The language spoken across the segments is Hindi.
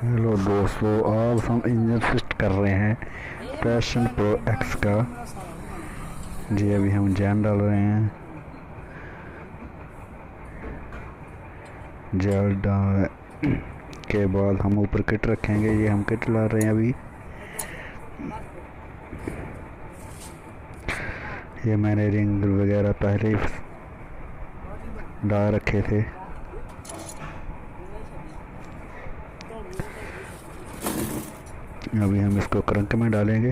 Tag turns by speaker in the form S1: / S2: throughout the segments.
S1: हेलो दोस्तों, आज हम इंजन टेस्ट कर रहे हैं पैशन प्रो एक्स का। जी अभी हम जैन डाल रहे हैं। जेल डाल के बाद हम ऊपर किट रखेंगे। ये हम किट ला रहे हैं अभी। ये मैंने रिंग वगैरह पहले ही डाल रखे थे। अभी हम इसको क्रंक में डालेंगे।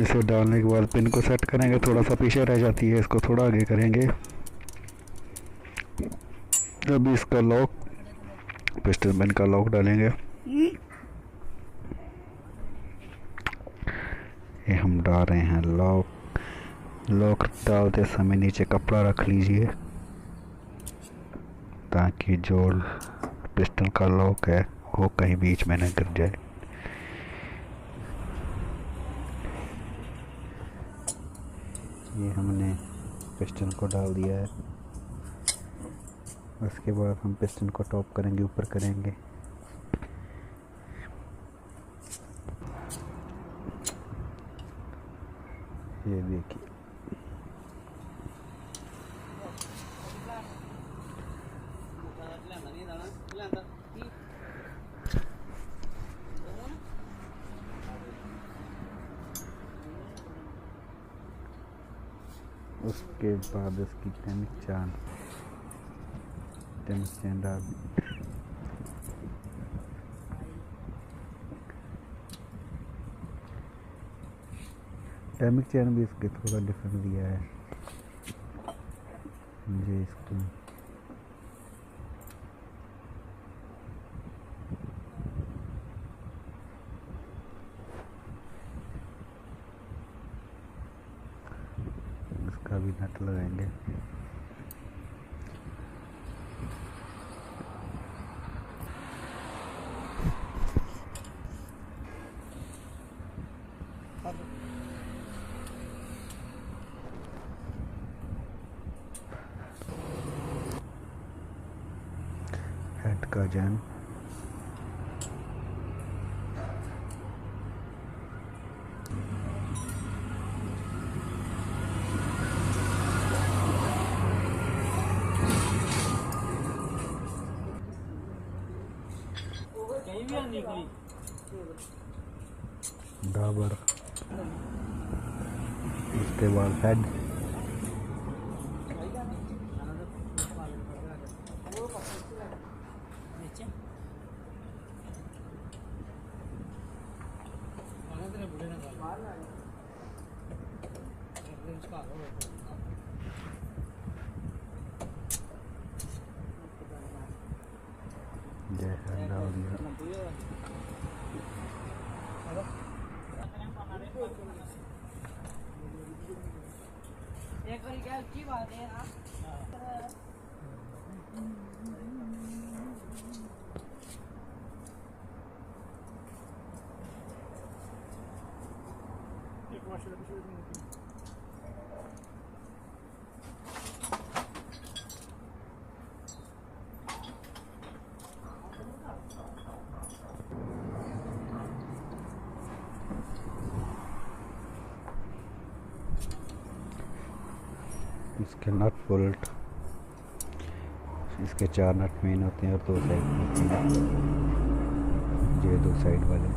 S1: इसे डालने के बाद पिन को सेट करेंगे। थोड़ा सा पीछे रह जाती है, इसको थोड़ा आगे करेंगे। अभी इसका लॉक, पिस्टन पिन का लॉक डालेंगे। ये हम डाल रहे हैं लॉक। लॉक डालते समय नीचे कपड़ा रख लीजिए ताकि जो पिस्टन का लॉक है वो कहीं बीच में न गिर जाए। ये हमने पिस्टन को डाल दिया है। उसके बाद हम पिस्टन को टॉप करेंगे, ऊपर करेंगे। ये देखिए, उसके बाद इसकी टैमिक चैन डाल दी। टैमिक चैन भी इसके थोड़ा डिफरेंट दिया है मुझे इसको। इसका भी नट लगाएंगे। हेड का जैन, डाबर, उसके बाद हेड, जैसा डाल दिया।
S2: एक बार क्या की बात है आप एक
S1: इसके नट बोल्ट, इसके 4 नट मेन होते हैं और 2 साइड में होते हैं। ये 2 साइड वाले।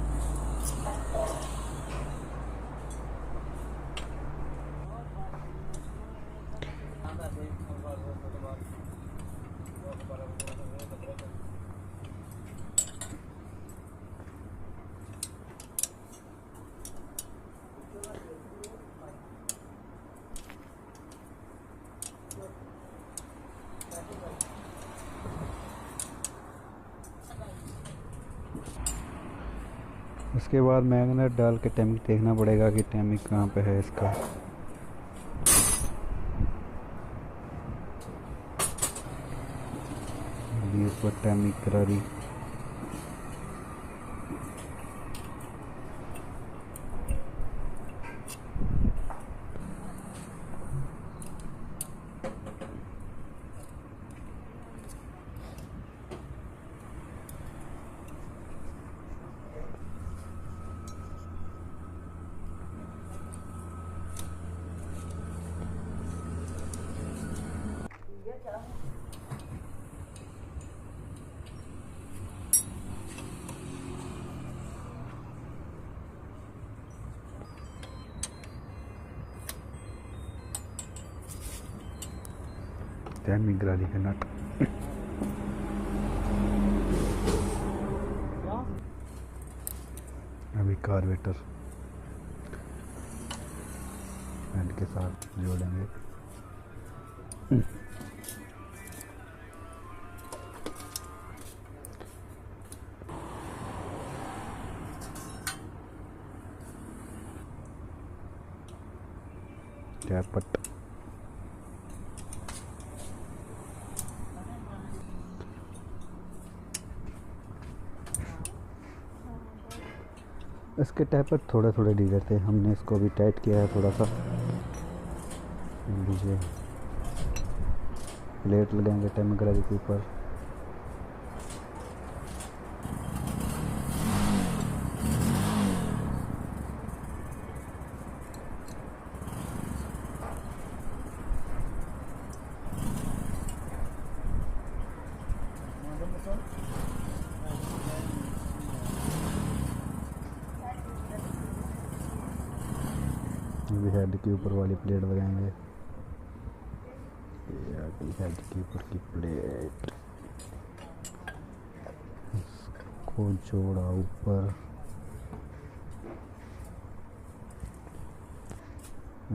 S1: उसके बाद मैग्नेट डाल के टैमिक देखना पड़ेगा कि टैमिक कहाँ पे है इसका। अभी ऊपर टैमिक करा दी। टाइमिंग गरारी है नट। अभी कार्बेटर हेड के साथ जोड़ेंगे। टैपट इसके टैपर थोड़े थोड़े ढीले थे, हमने इसको भी टाइट किया है थोड़ा सा। लीजिए प्लेट लगाएंगे टेम्परेरी के ऊपर। अभी हेड के ऊपर वाली प्लेट लगाएंगे। हेड के ऊपर की प्लेट इसको जोड़ा ऊपर।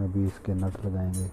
S1: अभी इसके नट लगाएंगे।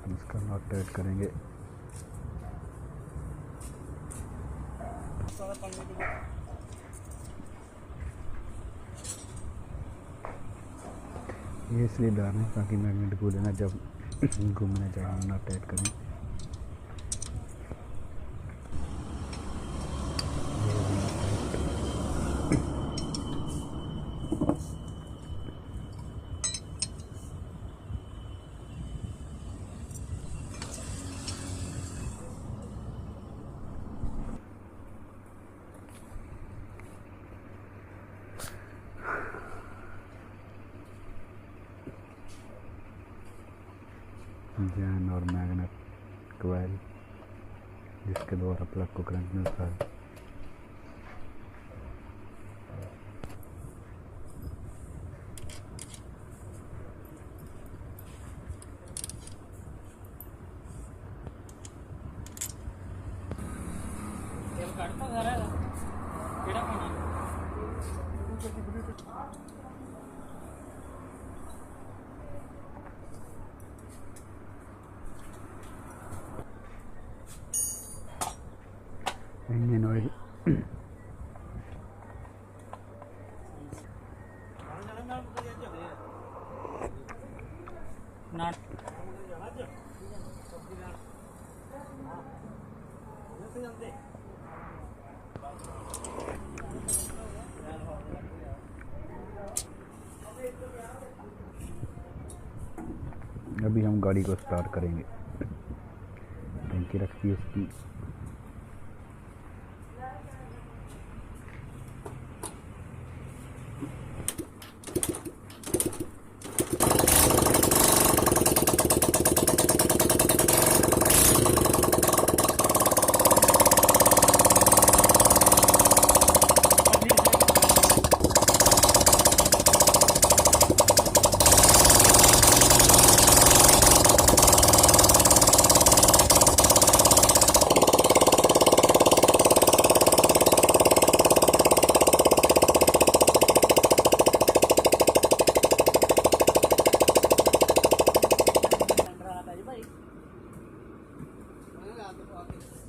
S1: इसका नॉट टाइट करेंगे। ये इसलिए डाल रहे हैं ताकि मैग्नेट को लेना जब घूमने जाएंगे नॉट टाइट करें। जैन और मैग्नेट कॉइल जिसके द्वारा प्लग को करंट मिलता है। इंजन ऑयल अभी हम गाड़ी को स्टार्ट करेंगे। टंकी रखती है इसकी।
S2: हाथ उठा के